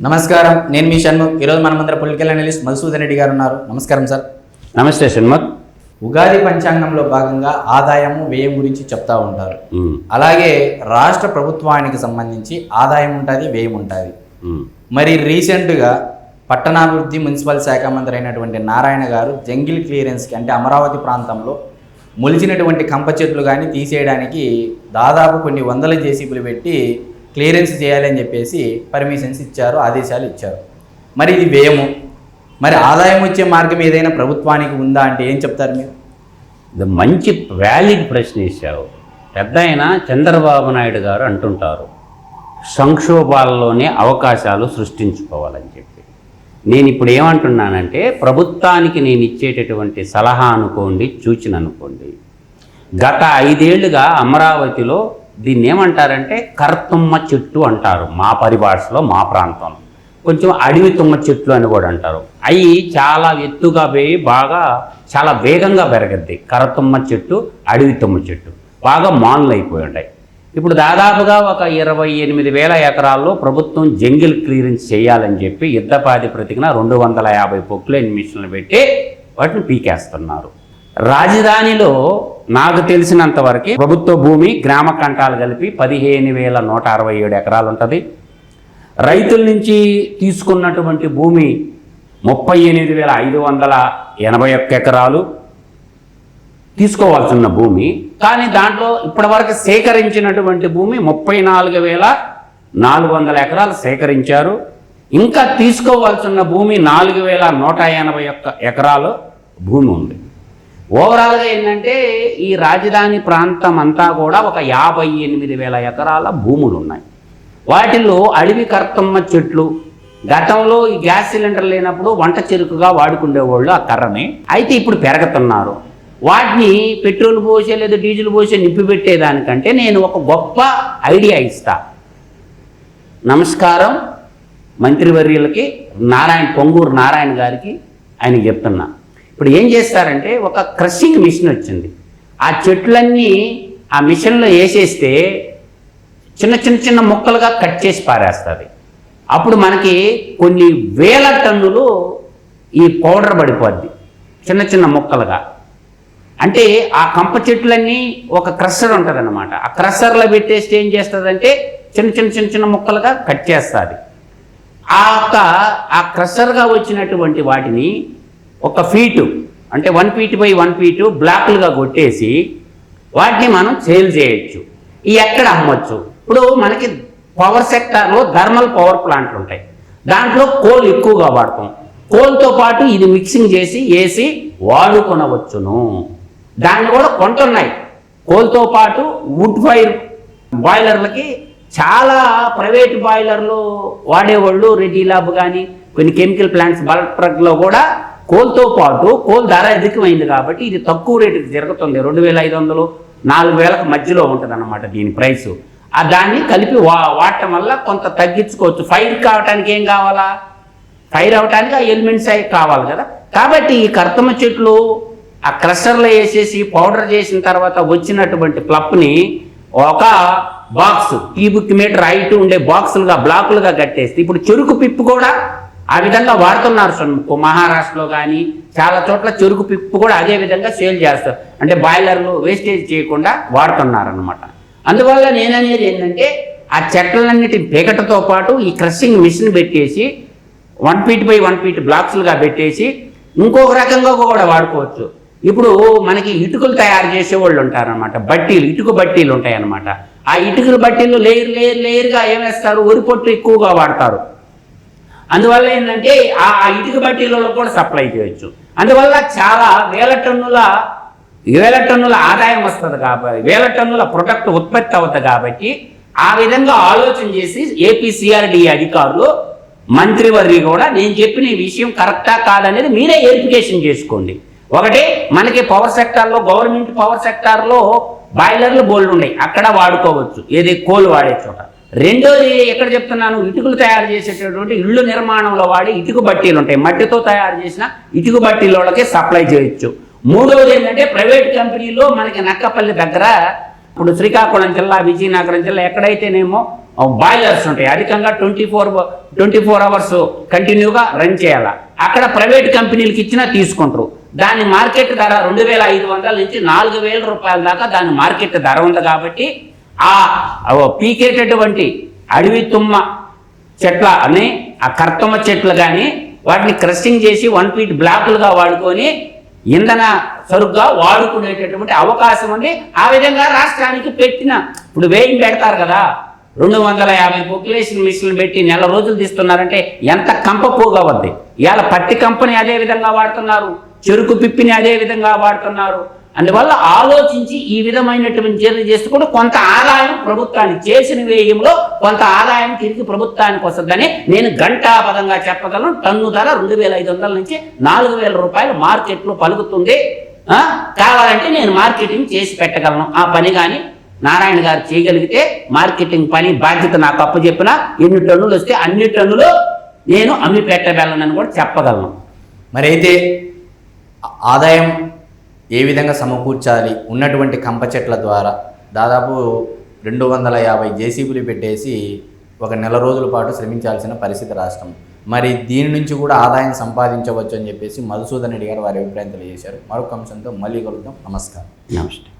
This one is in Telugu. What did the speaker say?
నమస్కారం, నేను మీ షణ్ముఖ్. ఈరోజు మన ముందర పొలిటికల్ అనలిస్ట్ మధుసూదన్ రెడ్డి గారు ఉన్నారు. నమస్కారం సార్. నమస్తే షణ్ముఖ్. ఉగాది పంచాంగంలో భాగంగా ఆదాయము వ్యయం గురించి చెప్తా ఉంటారు. అలాగే రాష్ట్ర ప్రభుత్వానికి సంబంధించి ఆదాయం ఉంటుంది, వ్యయం ఉంటుంది. మరి రీసెంట్గా పట్టణాభివృద్ధి మున్సిపల్ శాఖ మంత్రి అయినటువంటి నారాయణ గారు జంగిల్ క్లియరెన్స్కి అంటే అమరావతి ప్రాంతంలో మొలిచినటువంటి కంప చెట్లు కానీ తీసేయడానికి దాదాపు కొన్ని వందల జేసీబీలు పెట్టి క్లియరెన్స్ చేయాలని చెప్పేసి పర్మిషన్స్ ఇచ్చారు, ఆదేశాలు ఇచ్చారు. మరి ఇది వ్యయము, మరి ఆదాయం వచ్చే మార్గం ఏదైనా ప్రభుత్వానికి ఉందా అంటే ఏం చెప్తారు మీరు? ఇది మంచి వ్యాలిడ్ ప్రశ్న ఇచ్చావు. పెద్ద అయిన చంద్రబాబు నాయుడు గారు అంటుంటారు, సంక్షోభాల్లోనే అవకాశాలు సృష్టించుకోవాలని చెప్పి. నేను ఇప్పుడు ఏమంటున్నానంటే, ప్రభుత్వానికి నేను ఇచ్చేటటువంటి సలహా అనుకోండి, సూచన అనుకోండి, గత 5 ఏళ్లుగా అమరావతిలో దీన్ని ఏమంటారంటే కర్తుమ్మ చెట్టు అంటారు. మా పరిభాషలో, మా ప్రాంతంలో కొంచెం అడవి తుమ్మ చెట్లు అని కూడా అంటారు. అవి చాలా ఎత్తుగా పోయి బాగా చాలా వేగంగా పెరగద్ది. కర్తుమ్మ చెట్టు, అడవి తుమ్మ చెట్టు బాగా మాన్లు అయిపోయి ఉంటాయి. ఇప్పుడు దాదాపుగా ఒక 28,000 ఎకరాల్లో ప్రభుత్వం జంగిల్ క్లియరెన్స్ చేయాలని చెప్పి యుద్ధ ప్రాతిపదికన 250 పొక్లైన్ మిషన్లు పెట్టి వాటిని పీకేస్తున్నారు. రాజధానిలో నాకు తెలిసినంతవరకు ప్రభుత్వ భూమి గ్రామ కంటాలు కలిపి 15,167 ఎకరాలు ఉంటుంది. రైతుల నుంచి తీసుకున్నటువంటి భూమి 38,581 ఎకరాలు తీసుకోవాల్సిన భూమి. కానీ దాంట్లో ఇప్పటివరకు సేకరించినటువంటి భూమి 34,400 ఎకరాలు సేకరించారు. ఇంకా తీసుకోవాల్సిన భూమి 4,181 ఎకరాలు భూమి ఉంది. ఓవరాల్గా ఏంటంటే ఈ రాజధాని ప్రాంతం అంతా కూడా ఒక 58,000 ఎకరాల భూములు ఉన్నాయి. వాటిల్లో అడవి కర్తమ్మ చెట్లు, గతంలో ఈ గ్యాస్ సిలిండర్ లేనప్పుడు వంట చెరుకుగా వాడుకునేవాళ్ళు ఆ కర్రని, అయితే ఇప్పుడు పెరుగుతున్నారు. వాటిని పెట్రోల్ పోసే లేదా డీజిల్ పోసే నింపి పెట్టేదానికంటే నేను ఒక గొప్ప ఐడియా ఇస్తా. నమస్కారం మంత్రివర్యులకి, పొంగూరు నారాయణ గారికి ఆయనకి చెప్తున్నా. ఇప్పుడు ఏం చేస్తారంటే ఒక క్రషింగ్ మిషన్ వచ్చింది. ఆ చెట్లన్నీ ఆ మిషన్లో వేసేస్తే చిన్న చిన్న చిన్న ముక్కలుగా కట్ చేసి పారేస్తుంది. అప్పుడు మనకి కొన్ని వేల టన్నులు ఈ పౌడర్ పడిపోద్ది చిన్న చిన్న ముక్కలుగా. అంటే ఆ కంప చెట్లన్నీ ఒక క్రషర్ ఉంటుంది అన్నమాట. ఆ క్రషర్లో పెట్టేస్తే ఏం చేస్తుందంటే చిన్న చిన్న చిన్న చిన్న ముక్కలుగా కట్ చేస్తుంది. ఆ క్రషర్గా వచ్చినటువంటి వాటిని ఒక ఫీటు అంటే 1 ఫీట్ బై 1 ఫీటు బ్లాక్లుగా కొట్టేసి వాటిని మనం సేల్ చేయొచ్చు. ఈ ఎక్కడ అమ్మొచ్చు? ఇప్పుడు మనకి పవర్ సెక్టార్లో థర్మల్ పవర్ ప్లాంట్లు ఉంటాయి. దాంట్లో కోల్ ఎక్కువగా వాడతాం. కోల్తో పాటు ఇది మిక్సింగ్ చేసి వేసి వాడుకొనవచ్చును. దాన్ని కూడా కొంటున్నాయి. కోల్తో పాటు వుడ్ ఫైర్ బాయిలర్లకి చాలా ప్రైవేట్ బాయిలర్లు వాడేవాళ్ళు, రెడ్డి ల్యాబ్ కానీ కొన్ని కెమికల్ ప్లాంట్స్ బల్క్ ట్రక్లో కూడా కోల్తో పాటు కోల్ ధర అధికమైంది కాబట్టి ఇది తక్కువ రేటుకి జరుగుతుంది. 2,500, 4,000 మధ్యలో ఉంటుంది అన్నమాట దీని ప్రైసు. దాన్ని కలిపి వాడటం వల్ల కొంత తగ్గించుకోవచ్చు. ఫైర్ కావటానికి ఏం కావాలా? ఫైర్ అవటానికి ఆ ఎలిమెంట్స్ అవి కావాలి కదా. కాబట్టి ఈ కర్తమ్మ చెట్లు ఆ క్రషర్లో వేసేసి పౌడర్ చేసిన తర్వాత వచ్చినటువంటి ప్లప్ని ఒక బాక్స్, టీ బుక్ మీటర్ హైట్ ఉండే బాక్సులుగా బ్లాకులుగా కట్టేస్తే ఇప్పుడు చెరుకు పిప్పు కూడా ఆ విధంగా వాడుతున్నారు. మహారాష్ట్రలో కానీ చాలా చోట్ల చెరుకు పిప్పు కూడా అదే విధంగా సేల్ చేస్తారు. అంటే బాయిలర్లు వేస్టేజ్ చేయకుండా వాడుతున్నారు అన్నమాట. అందువల్ల నేననేది ఏంటంటే ఆ చెట్లన్నిటి పేకటతో పాటు ఈ క్రషింగ్ మిషన్ పెట్టేసి 1 ఫీట్ బై 1 ఫీట్ బ్లాక్స్లుగా పెట్టేసి ఇంకొక రకంగా కూడా వాడుకోవచ్చు. ఇప్పుడు మనకి ఇటుకలు తయారు చేసేవాళ్ళు ఉంటారనమాట. బట్టీలు, ఇటుక బట్టీలు ఉంటాయన్నమాట. ఆ ఇటుకల బట్టీలు లేయర్గా ఏమేస్తారు? వరి పొట్టు ఎక్కువగా వాడతారు. అందువల్ల ఏంటంటే ఆ ఇటుక బట్టీలలో కూడా సప్లై చేయొచ్చు. అందువల్ల చాలా వేల టన్నుల ఆదాయం వస్తుంది కాబట్టి, వేల టన్నుల ప్రొడక్ట్ ఉత్పత్తి అవుతుంది కాబట్టి ఆ విధంగా ఆలోచన చేసి ఏపీసీఆర్డీ అధికారులు, మంత్రివర్య కూడా నేను చెప్పిన ఈ విషయం కరెక్టా కాదనేది మీరే వెరిఫికేషన్ చేసుకోండి. ఒకటి, మనకి పవర్ సెక్టార్లో, గవర్నమెంట్ పవర్ సెక్టార్లో బాయిలర్లు బోల్డ్ ఉన్నాయి, అక్కడ వాడుకోవచ్చు, ఏది కోల్ వాడే చోట. రెండోది ఎక్కడ చెప్తున్నాను, ఇటుకలు తయారు చేసేటటువంటి ఇళ్ళు నిర్మాణంలో వాడి ఇటుక బట్టీలు ఉంటాయి, మట్టితో తయారు చేసిన ఇటుక బట్టీలకి సప్లై చేయొచ్చు. మూడవది ఏంటంటే ప్రైవేట్ కంపెనీలో మనకి నక్కపల్లి దగ్గర, ఇప్పుడు శ్రీకాకుళం జిల్లా, విజయనగరం జిల్లా ఎక్కడైతేనేమో బాయిలర్స్ ఉంటాయి, అధికంగా 24 అవర్స్ కంటిన్యూగా రన్ చేయాలి. అక్కడ ప్రైవేట్ కంపెనీలకు ఇచ్చినా తీసుకుంటారు. దాని మార్కెట్ ధర 2,500 నుంచి 4,000 రూపాయల దాకా దాని మార్కెట్ ధర ఉంది. కాబట్టి ఆ పీకేటటువంటి అడవి తుమ్మ చెట్ల అని ఆ కర్తమ్మ చెట్లు కానీ వాటిని క్రషింగ్ చేసి 1 ఫీట్ బ్లాకులుగా వాడుకొని ఇంధన సరుగ్గా వాడుకునేటటువంటి అవకాశం ఉంది. ఆ విధంగా రాష్ట్రానికి పెట్టిన ఇప్పుడు వేయం పెడతారు కదా, 250 పొక్యులేషన్ మిషన్లు పెట్టి నెల రోజులు తీస్తున్నారంటే ఎంత కంప పోగా వద్ది. ఇవాళ పత్తి కంపెనీ అదే విధంగా వాడుతున్నారు, చెరుకు పిప్పిని అదే విధంగా వాడుతున్నారు. అందువల్ల ఆలోచించి ఈ విధమైనటువంటి చర్యలు చేస్తూ కూడా కొంత ఆదాయం ప్రభుత్వానికి, చేసిన వ్యయంలో కొంత ఆదాయం తిరిగి ప్రభుత్వానికి వస్తుందని నేను ఘంటాపదంగా చెప్పగలను. టన్ను ధర 2,500 నుంచి 4,000 రూపాయలు మార్కెట్లో పలుకుతుంది. కావాలంటే నేను మార్కెటింగ్ చేసి పెట్టగలను. ఆ పని కానీ నారాయణ గారు చేయగలిగితే మార్కెటింగ్ పని బాధ్యత నాకు అప్పచెప్పినా ఎన్ని టన్నులు వస్తే అన్ని టన్నులు నేను అమ్మి పెట్టగలనని కూడా చెప్పగలను. మరి అయితే ఆదాయం ఏ విధంగా సమకూర్చాలి? ఉన్నటువంటి కంప చెట్ల ద్వారా దాదాపు 250 జేసీబీలు పెట్టేసి ఒక నెల రోజుల పాటు శ్రమించాల్సిన పరిస్థితి రాష్ట్రం. మరి దీని నుంచి కూడా ఆదాయం సంపాదించవచ్చు అని చెప్పేసి మధుసూదన్ రెడ్డి గారు వారి అభిప్రాయం తెలియజేశారు. మరొక అంశంతో మళ్ళీ కలుద్దాం. నమస్కారం. నమస్తే.